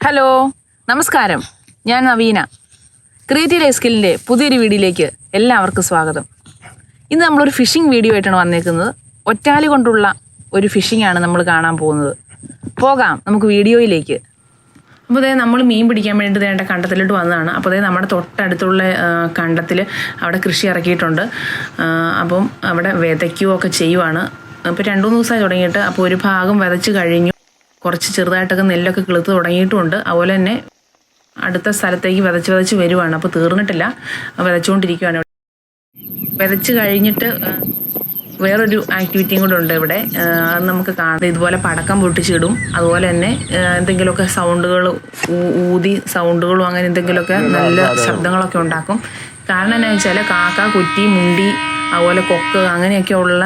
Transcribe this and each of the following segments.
Hello, നമസ്കാരം. ഞാൻ നവീന. ക്രിയേറ്റീവ് ലൈഫ്സ്കില്ലിൻ്റെ പുതിയൊരു വീഡിയോയിലേക്ക് എല്ലാവർക്കും സ്വാഗതം. ഇന്ന് നമ്മളൊരു ഫിഷിംഗ് വീഡിയോ ആയിട്ടാണ് വന്നേക്കുന്നത്. ഒറ്റാലി കൊണ്ടുള്ള ഒരു ഫിഷിംഗ് ആണ് നമ്മൾ കാണാൻ പോകുന്നത്. പോകാം നമുക്ക് വീഡിയോയിലേക്ക്. അപ്പോൾ അതായത് നമ്മൾ മീൻ പിടിക്കാൻ വേണ്ടി വേണ്ട കണ്ടത്തിലോട്ട് വന്നതാണ്. അപ്പോൾ അതായത് നമ്മുടെ തൊട്ടടുത്തുള്ള കണ്ടത്തിൽ അവിടെ കൃഷി ഇറക്കിയിട്ടുണ്ട്. അപ്പം അവിടെ വിതയ്ക്കുകയൊക്കെ ചെയ്യുവാണ്. അപ്പോൾ 2-3 ദിവസമായി തുടങ്ങിയിട്ട്. അപ്പോൾ ഒരു ഭാഗം വിതച്ച് കഴിഞ്ഞു. കുറച്ച് ചെറുതായിട്ടൊക്കെ നെല്ലൊക്കെ കിളുത്ത് തുടങ്ങിയിട്ടുമുണ്ട്. അതുപോലെ തന്നെ അടുത്ത സ്ഥലത്തേക്ക് വിതച്ച് വരുവാണ്. അപ്പോൾ തീർന്നിട്ടില്ല, വിതച്ചുകൊണ്ടിരിക്കുകയാണ്. വിതച്ച് കഴിഞ്ഞിട്ട് വേറൊരു ആക്ടിവിറ്റിയും കൂടെ ഉണ്ട് ഇവിടെ. അത് നമുക്ക് കാണാം. ഇതുപോലെ പടക്കം പൊട്ടിച്ചിടും. അതുപോലെ തന്നെ എന്തെങ്കിലുമൊക്കെ സൗണ്ടുകൾ, ഊതി സൗണ്ടുകളും അങ്ങനെ എന്തെങ്കിലുമൊക്കെ നല്ല ശബ്ദങ്ങളൊക്കെ ഉണ്ടാക്കും. കാരണം എന്താണെന്ന് വെച്ചാൽ കാക്ക, കുറ്റി, മുണ്ടി, അതുപോലെ കൊക്ക് അങ്ങനെയൊക്കെയുള്ള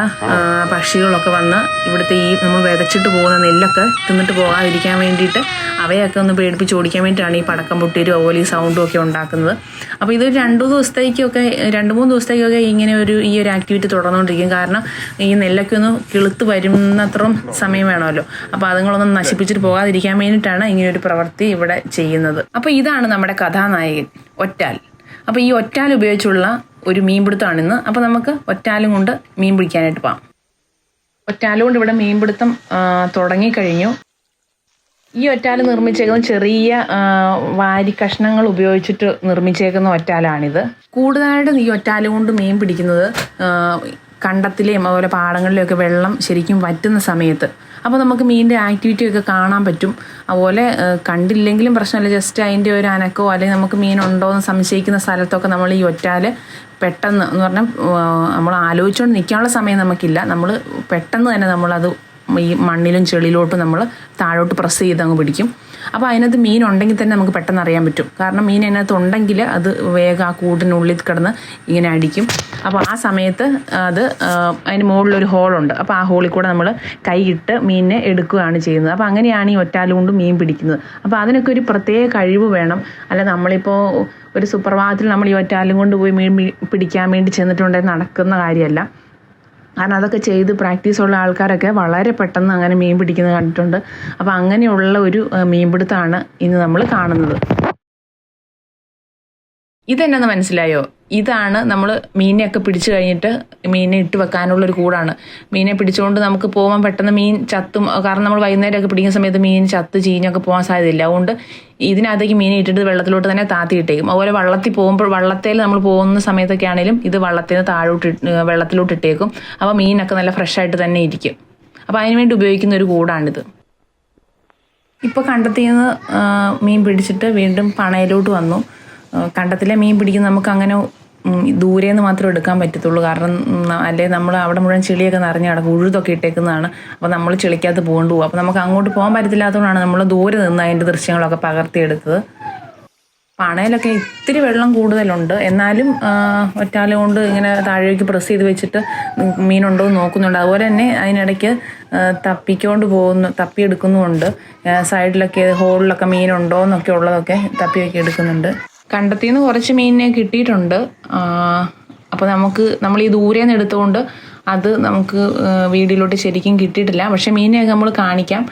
പക്ഷികളൊക്കെ വന്ന് ഇവിടുത്തെ ഈ നമ്മൾ വിതച്ചിട്ട് പോകുന്ന നെല്ലൊക്കെ തിന്നിട്ട് പോകാതിരിക്കാൻ വേണ്ടിയിട്ട് അവയൊക്കെ ഒന്ന് പേടിപ്പിച്ച് ഓടിക്കാൻ വേണ്ടിയിട്ടാണ് ഈ പടക്കം പൊട്ടിയും അതുപോലെ ഈ സൗണ്ടും ഒക്കെ ഉണ്ടാക്കുന്നത്. അപ്പോൾ ഇതൊരു 2-3 ദിവസത്തേക്കൊക്കെ ഇങ്ങനെ ഈ ഒരു ആക്ടിവിറ്റി തുടർന്നുകൊണ്ടിരിക്കും. കാരണം ഈ നെല്ലൊക്കെ ഒന്ന് കിളുത്ത് വരുന്നത്രയും സമയം വേണമല്ലോ. അപ്പോൾ അതുങ്ങളൊന്നും നശിപ്പിച്ചിട്ട് പോകാതിരിക്കാൻ വേണ്ടിയിട്ടാണ് ഇങ്ങനെയൊരു പ്രവൃത്തി ഇവിടെ ചെയ്യുന്നത്. അപ്പോൾ ഇതാണ് നമ്മുടെ കഥാനായകൻ ഒറ്റാൽ. അപ്പോൾ ഈ ഒറ്റാൽ ഉപയോഗിച്ചുള്ള ഒരു മീൻപിടുത്തമാണിന്ന്. അപ്പോൾ നമുക്ക് ഒറ്റാലും കൊണ്ട് മീൻ പിടിക്കാനായിട്ട് പോകാം. ഒറ്റാലും കൊണ്ട് ഇവിടെ മീൻപിടുത്തം തുടങ്ങിക്കഴിഞ്ഞു. ഈ ഒറ്റാൽ നിർമ്മിച്ചേക്കുന്ന ചെറിയ വാരി കഷ്ണങ്ങൾ ഉപയോഗിച്ചിട്ട് നിർമ്മിച്ചേക്കുന്ന ഒറ്റാലാണിത്. കൂടുതലായിട്ടും ഈ ഒറ്റാലും കൊണ്ട് മീൻ പിടിക്കുന്നത് കണ്ടത്തിലെയും അതുപോലെ പാടങ്ങളിലെയൊക്കെ വെള്ളം ശരിക്കും വറ്റുന്ന സമയത്ത്. അപ്പോൾ നമുക്ക് മീനിൻ്റെ ആക്ടിവിറ്റിയൊക്കെ കാണാൻ പറ്റും. അതുപോലെ കണ്ടില്ലെങ്കിലും പ്രശ്നമില്ല, ജസ്റ്റ് അതിൻ്റെ ഒരു അനക്കോ അല്ലെങ്കിൽ നമുക്ക് മീനുണ്ടോ എന്ന് സംശയിക്കുന്ന സ്ഥലത്തൊക്കെ നമ്മൾ ഈ ഒറ്റാൽ പെട്ടെന്ന് എന്ന് പറഞ്ഞാൽ നമ്മൾ ആലോചിച്ചുകൊണ്ട് നിൽക്കാനുള്ള സമയം നമുക്കില്ല. നമ്മൾ പെട്ടെന്ന് തന്നെ നമ്മളത് ഈ മണ്ണിലും ചെളിയിലോട്ടും നമ്മൾ താഴോട്ട് പ്രസ് ചെയ്ത് അങ്ങ് പിടിക്കും. അപ്പോൾ അതിനകത്ത് മീൻ ഉണ്ടെങ്കിൽ തന്നെ നമുക്ക് പെട്ടെന്ന് അറിയാൻ പറ്റും. കാരണം മീൻ അതിനകത്ത് ഉണ്ടെങ്കിൽ അത് വേഗം ആ കൂട്ടിനുള്ളിൽ കിടന്ന് ഇങ്ങനെ അടിക്കും. അപ്പോൾ ആ സമയത്ത് അതിന് മുകളിലൊരു ഹോളുണ്ട്. അപ്പോൾ ആ ഹോളിൽ കൂടെ നമ്മൾ കൈയിട്ട് മീനിനെ എടുക്കുകയാണ് ചെയ്യുന്നത്. അപ്പോൾ അങ്ങനെയാണ് ഈ ഒറ്റാലുകൊണ്ട് മീൻ പിടിക്കുന്നത്. അപ്പോൾ അതിനൊക്കെ ഒരു പ്രത്യേക കഴിവ് വേണം. അല്ല നമ്മളിപ്പോൾ ഒരു സുപ്രഭാതത്തിൽ നമ്മൾ ഈ ഒറ്റാലും കൊണ്ട് പോയി മീൻ പിടിക്കാൻ വേണ്ടി ചെന്നിട്ടുണ്ടെങ്കിൽ നടക്കുന്ന കാര്യമല്ല. കാരണം അതൊക്കെ ചെയ്ത് പ്രാക്ടീസുള്ള ആൾക്കാരൊക്കെ വളരെ പെട്ടെന്ന് അങ്ങനെ മീൻ പിടിക്കുന്നത് കണ്ടിട്ടുണ്ട്. അപ്പോൾ അങ്ങനെയുള്ള ഒരു മീൻപിടുത്തമാണ് ഇന്ന് നമ്മൾ കാണുന്നത്. ഇതെന്നാന്ന് മനസ്സിലായോ? ഇതാണ് നമ്മൾ മീനെയൊക്കെ പിടിച്ചു കഴിഞ്ഞിട്ട് മീനെ ഇട്ട് വെക്കാനുള്ളൊരു കൂടാണ്. മീനെ പിടിച്ചുകൊണ്ട് നമുക്ക് പോകാൻ പെട്ടെന്ന് മീൻ ചത്തും. കാരണം നമ്മൾ വൈകുന്നേരമൊക്കെ പിടിക്കുന്ന സമയത്ത് മീൻ ചത്ത് ചീഞ്ഞൊക്കെ പോകാൻ സാധ്യതയില്ല. അതുകൊണ്ട് ഇതിനകത്തേക്ക് മീനെ ഇട്ടിട്ട് വെള്ളത്തിലോട്ട് തന്നെ താത്തിയിട്ടേക്കും. അതുപോലെ വള്ളത്തിൽ നമ്മൾ പോകുന്ന സമയത്തൊക്കെ ആണെങ്കിലും ഇത് വള്ളത്തിന് വെള്ളത്തിലോട്ട് ഇട്ടേക്കും. അപ്പോൾ മീനൊക്കെ നല്ല ഫ്രഷായിട്ട് തന്നെ ഇരിക്കും. അപ്പോൾ അതിനുവേണ്ടി ഉപയോഗിക്കുന്ന ഒരു കൂടാണിത്. ഇപ്പോൾ കണ്ടെത്തിയെന്ന് മീൻ പിടിച്ചിട്ട് വീണ്ടും പണയിലോട്ട് വന്നു. കണ്ടത്തിലെ മീൻ പിടിക്കുന്ന നമുക്ക് അങ്ങനെ ദൂരെ നിന്ന് മാത്രമേ എടുക്കാൻ പറ്റത്തുള്ളൂ. കാരണം അല്ലെങ്കിൽ നമ്മൾ അവിടെ മുഴുവൻ ചെളിയൊക്കെ നിറഞ്ഞ് കിടക്കും, ഉഴുതൊക്കെ ഇട്ടേക്കുന്നതാണ്. അപ്പോൾ നമ്മൾ ചെളിക്കകത്ത് പോകേണ്ടി പോകും. അപ്പോൾ നമുക്ക് അങ്ങോട്ട് പോകാൻ പറ്റത്തില്ലാത്തതുകൊണ്ടാണ് നമ്മൾ ദൂരെ നിന്ന് അതിൻ്റെ ദൃശ്യങ്ങളൊക്കെ പകർത്തിയെടുത്തത്. പണയിലൊക്കെ ഇത്തിരി വെള്ളം കൂടുതലുണ്ട്. എന്നാലും ഒറ്റാല കൊണ്ട് ഇങ്ങനെ താഴേക്ക് പ്രസ് ചെയ്ത് വെച്ചിട്ട് മീനുണ്ടോ എന്ന് നോക്കുന്നുണ്ട്. അതുപോലെ തന്നെ അതിനിടയ്ക്ക് തപ്പിയെടുക്കുന്നുമുണ്ട്. സൈഡിലൊക്കെ ഹോളിലൊക്കെ മീനുണ്ടോ എന്നൊക്കെ ഉള്ളതൊക്കെ തപ്പിയൊക്കെ എടുക്കുന്നുണ്ട്. കണ്ടത്തിൽ നിന്ന് കുറച്ച് മീനിനെ കിട്ടിയിട്ടുണ്ട്. അപ്പോൾ നമ്മൾ ഈ ദൂരെ നിന്ന് എടുത്തുകൊണ്ട് അത് നമുക്ക് വീഡിയോയിലോട്ട് ശരിക്കും കിട്ടിയിട്ടില്ല. പക്ഷേ മീനെയൊക്കെ നമ്മൾ കാണിക്കാം.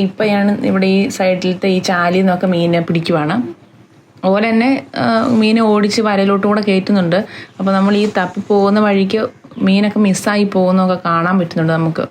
ഇപ്പോഴാണ് ഇവിടെ ഈ സൈഡിലത്തെ ഈ ചാലിൽ നിന്നൊക്കെ മീനെ പിടിക്കുവാണ്. അതുപോലെ തന്നെ മീനെ ഓടിച്ച് വരയിലോട്ടും കൂടെ കയറ്റുന്നുണ്ട്. അപ്പോൾ നമ്മൾ ഈ തപ്പി പോകുന്ന വഴിക്ക് മീനൊക്കെ മിസ്സായി പോകുന്നതൊക്കെ കാണാൻ പറ്റുന്നുണ്ട് നമുക്ക്.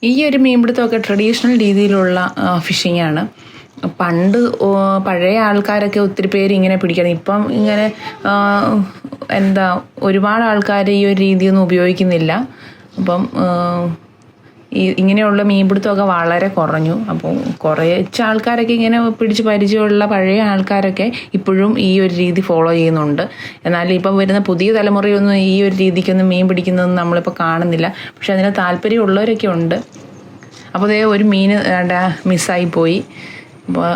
ഈ ഒരു മീൻപിടുത്തമൊക്കെ ട്രഡീഷണൽ രീതിയിലുള്ള ഫിഷിംഗ് ആണ്. പഴയ ആൾക്കാരൊക്കെ ഒത്തിരി പേര് ഇങ്ങനെ പിടിക്കണം. ഇപ്പം ഇങ്ങനെ ഒരുപാട് ആൾക്കാർ ഈ ഒരു രീതിയൊന്നും ഉപയോഗിക്കുന്നില്ല. അപ്പം ഇങ്ങനെയുള്ള മീൻപിടുത്തമൊക്കെ വളരെ കുറഞ്ഞു. അപ്പോൾ കുറച്ച് ആൾക്കാരൊക്കെ ഇങ്ങനെ പിടിച്ച് പരിചയമുള്ള പഴയ ആൾക്കാരൊക്കെ ഇപ്പോഴും ഈ ഒരു രീതി ഫോളോ ചെയ്യുന്നുണ്ട്. എന്നാൽ ഇപ്പം വരുന്ന പുതിയ തലമുറയൊന്നും ഈ ഒരു രീതിക്കൊന്നും മീൻ പിടിക്കുന്നതൊന്നും നമ്മളിപ്പോൾ കാണുന്നില്ല. പക്ഷെ അതിന് താല്പര്യമുള്ളവരൊക്കെ ഉണ്ട്. അപ്പോൾ അതേ ഒരു മീൻ മിസ്സായി പോയി. അപ്പോൾ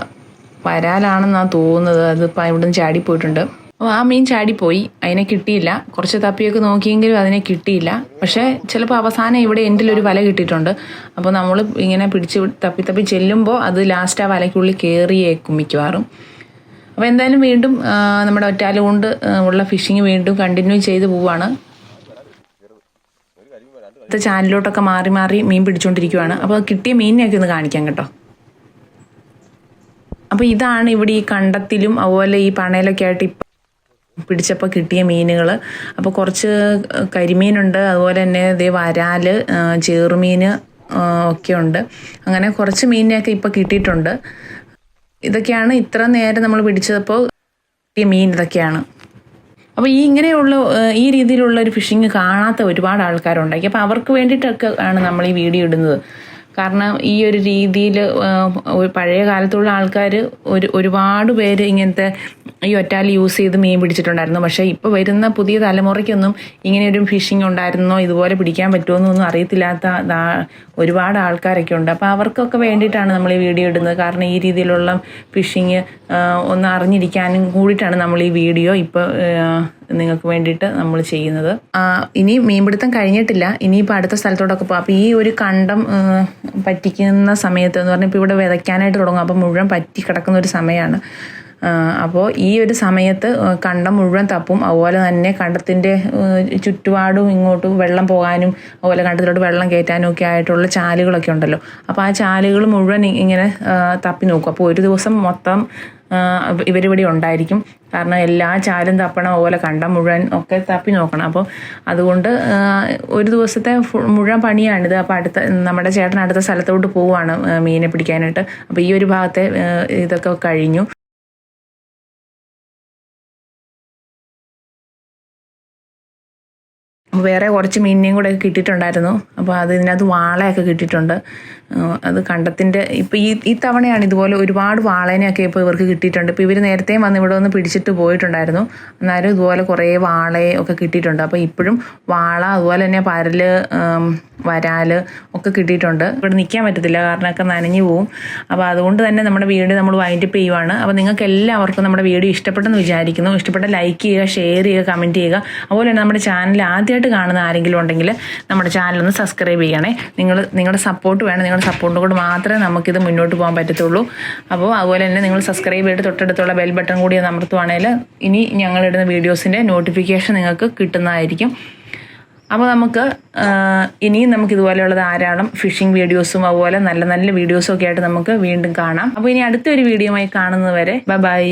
വരാലാണെന്നാണ് തോന്നുന്നത്. അതിപ്പോൾ ഇവിടുന്ന് ചാടിപ്പോയിട്ടുണ്ട്. അപ്പോൾ ആ മീൻ ചാടിപ്പോയി, അതിനെ കിട്ടിയില്ല. കുറച്ച് തപ്പിയൊക്കെ നോക്കിയെങ്കിലും അതിനെ കിട്ടിയില്ല. പക്ഷേ ചിലപ്പോൾ അവസാനം ഇവിടെ എൻഡിലൊരു വല കിട്ടിയിട്ടുണ്ട്. അപ്പോൾ നമ്മൾ ഇങ്ങനെ പിടിച്ച് തപ്പി ചെല്ലുമ്പോൾ അത് ലാസ്റ്റ് ആ വലയ്ക്കുള്ളിൽ കയറിയേക്കും മിക്കവാറും. അപ്പോൾ എന്തായാലും വീണ്ടും നമ്മുടെ ഒറ്റാല കൊണ്ട് ഉള്ള ഫിഷിങ് വീണ്ടും കണ്ടിന്യൂ ചെയ്ത് പോവുകയാണ്. അടുത്ത ചാനലിലോട്ടൊക്കെ മാറി മീൻ പിടിച്ചുകൊണ്ടിരിക്കുവാണ്. അപ്പോൾ കിട്ടിയ മീനിനെയൊക്കെ ഒന്ന് കാണിക്കാം കേട്ടോ. അപ്പോൾ ഇതാണ് ഇവിടെ ഈ കണ്ടത്തിലും അതുപോലെ ഈ പണയിലൊക്കെ ആയിട്ട് പിടിച്ചപ്പോൾ കിട്ടിയ മീനുകൾ. അപ്പോൾ കുറച്ച് കരിമീനുണ്ട്, അതുപോലെ തന്നെ ഇതേ വരാൽ, ചേറുമീൻ ഒക്കെ ഉണ്ട്. അങ്ങനെ കുറച്ച് മീനിനെയൊക്കെ ഇപ്പോൾ കിട്ടിയിട്ടുണ്ട്. ഇതൊക്കെയാണ് ഇത്ര നേരം നമ്മൾ പിടിച്ചപ്പോൾ കിട്ടിയ മീൻ ഇതൊക്കെയാണ്. അപ്പോൾ ഇങ്ങനെയുള്ള ഈ രീതിയിലുള്ള ഒരു ഫിഷിങ് കാണാത്ത ഒരുപാട് ആൾക്കാരുണ്ടാക്കി. അപ്പോൾ അവർക്ക് വേണ്ടിയിട്ടൊക്കെ ആണ് നമ്മൾ ഈ വീഡിയോ ഇടുന്നത്. കാരണം ഈ ഒരു രീതിയിൽ പഴയ കാലത്തുള്ള ആൾക്കാർ ഒരുപാട് പേര് ഇങ്ങനത്തെ ഈ ഒറ്റാലി യൂസ് ചെയ്ത് മീൻ പിടിച്ചിട്ടുണ്ടായിരുന്നു. പക്ഷേ ഇപ്പോൾ വരുന്ന പുതിയ തലമുറയ്ക്കൊന്നും ഇങ്ങനെ ഒരു ഫിഷിങ് ഉണ്ടായിരുന്നോ, ഇതുപോലെ പിടിക്കാൻ പറ്റുമോ എന്നൊന്നും അറിയത്തില്ലാത്ത ഒരുപാട് ആൾക്കാരൊക്കെ ഉണ്ട്. അപ്പോൾ അവർക്കൊക്കെ വേണ്ടിയിട്ടാണ് നമ്മൾ ഈ വീഡിയോ ഇടുന്നത്. കാരണം ഈ രീതിയിലുള്ള ഫിഷിങ് ഒന്ന് അറിഞ്ഞിരിക്കാനും കൂടിയിട്ടാണ് നമ്മൾ ഈ വീഡിയോ ഇപ്പോൾ നിങ്ങൾക്ക് വേണ്ടിയിട്ട് നമ്മൾ ചെയ്യുന്നത്. ഇനി മീൻപിടുത്തം കഴിഞ്ഞിട്ടില്ല, ഇനിയിപ്പോൾ അടുത്ത സ്ഥലത്തോട്ടൊക്കെ പോകും. അപ്പോൾ ഈ ഒരു കണ്ടം പറ്റിക്കുന്ന സമയത്ത് എന്ന് പറഞ്ഞാൽ ഇപ്പോൾ ഇവിടെ വിതയ്ക്കാനായിട്ട് തുടങ്ങും. അപ്പോൾ മുഴുവൻ പറ്റി കിടക്കുന്ന ഒരു സമയമാണ്. അപ്പോൾ ഈ ഒരു സമയത്ത് കണ്ടം മുഴുവൻ തപ്പും. അതുപോലെ തന്നെ കണ്ടത്തിൻ്റെ ചുറ്റുപാടും ഇങ്ങോട്ട് വെള്ളം പോകാനും അതുപോലെ കണ്ടത്തിലോട്ട് വെള്ളം കയറ്റാനും ഒക്കെ ആയിട്ടുള്ള ചാലുകളൊക്കെ ഉണ്ടല്ലോ. അപ്പോൾ ആ ചാലുകൾ മുഴുവൻ ഇങ്ങനെ തപ്പി നോക്കും. അപ്പോൾ ഒരു ദിവസം മൊത്തം ഇവരിവിടെ ഉണ്ടായിരിക്കും. കാരണം എല്ലാ ചാലും തപ്പണം, അതുപോലെ കണ്ടം മുഴുവൻ ഒക്കെ തപ്പി നോക്കണം. അപ്പോൾ അതുകൊണ്ട് ഒരു ദിവസത്തെ മുഴുവൻ പണിയാണിത്. അപ്പോൾ നമ്മുടെ ചേട്ടൻ അടുത്ത സ്ഥലത്തോട്ട് പോവുകയാണ് മീനെ പിടിക്കാനായിട്ട്. അപ്പോൾ ഈ ഒരു ഭാഗത്തെ ഇതൊക്കെ കഴിഞ്ഞു. വേറെ കുറച്ച് മീനിനെയും കൂടെ കിട്ടിയിട്ടുണ്ടായിരുന്നു. അപ്പോൾ ഇതിനകത്ത് വാളയൊക്കെ കിട്ടിയിട്ടുണ്ട്. അത് കണ്ടത്തിൻ്റെ ഇപ്പോൾ ഈ തവണയാണ് ഇതുപോലെ ഒരുപാട് വാളേനെയൊക്കെ ഇപ്പോൾ ഇവർക്ക് കിട്ടിയിട്ടുണ്ട്. ഇപ്പോൾ ഇവർ നേരത്തെയും വന്ന് ഇവിടെ ഒന്ന് പിടിച്ചിട്ട് പോയിട്ടുണ്ടായിരുന്നു. എന്നാലും ഇതുപോലെ കുറേ വാളയെ ഒക്കെ കിട്ടിയിട്ടുണ്ട്. അപ്പോൾ ഇപ്പോഴും വാള, അതുപോലെ തന്നെ പരൽ, വരാൽ ഒക്കെ കിട്ടിയിട്ടുണ്ട്. ഇവിടെ നിൽക്കാൻ പറ്റത്തില്ല, കാരണമൊക്കെ നനഞ്ഞു പോവും. അപ്പോൾ അതുകൊണ്ട് തന്നെ നമ്മുടെ വീഡിയോ നമ്മൾ വൈൻഡപ്പ് ചെയ്യുവാണ്. അപ്പോൾ നിങ്ങൾക്ക് എല്ലാവർക്കും നമ്മുടെ വീഡിയോ ഇഷ്ടപ്പെട്ടെന്ന് വിചാരിക്കുന്നു. ഇഷ്ടപ്പെട്ട ലൈക്ക് ചെയ്യുക, ഷെയർ ചെയ്യുക, കമൻറ്റ് ചെയ്യുക. അതുപോലെ തന്നെ നമ്മുടെ ചാനൽ ആദ്യമായിട്ട് കാണുന്ന ആരെങ്കിലും ഉണ്ടെങ്കിൽ നമ്മുടെ ചാനലൊന്ന് സബ്സ്ക്രൈബ് ചെയ്യണേ. നിങ്ങളുടെ സപ്പോർട്ട് വേണം. നിങ്ങളുടെ സപ്പോർട്ടും കൂടി മാത്രമേ നമുക്കിത് മുന്നോട്ട് പോകാൻ പറ്റത്തുള്ളൂ. അപ്പോൾ അതുപോലെ തന്നെ നിങ്ങൾ സബ്സ്ക്രൈബ് ചെയ്തിട്ട് തൊട്ടടുത്തുള്ള ബെൽ ബട്ടൺ കൂടി അമർത്തുവാണെങ്കിൽ ഇനി ഞങ്ങളിടുന്ന വീഡിയോസിൻ്റെ നോട്ടിഫിക്കേഷൻ നിങ്ങൾക്ക് കിട്ടുന്നതായിരിക്കും. അപ്പോൾ ഇനിയും നമുക്ക് ഇതുപോലെയുള്ള ധാരാളം ഫിഷിംഗ് വീഡിയോസും അതുപോലെ നല്ല നല്ല വീഡിയോസും ഒക്കെ ആയിട്ട് നമുക്ക് വീണ്ടും കാണാം. അപ്പോൾ ഇനി അടുത്തൊരു വീഡിയോയുമായി കാണുന്നത് വരെ ബൈ.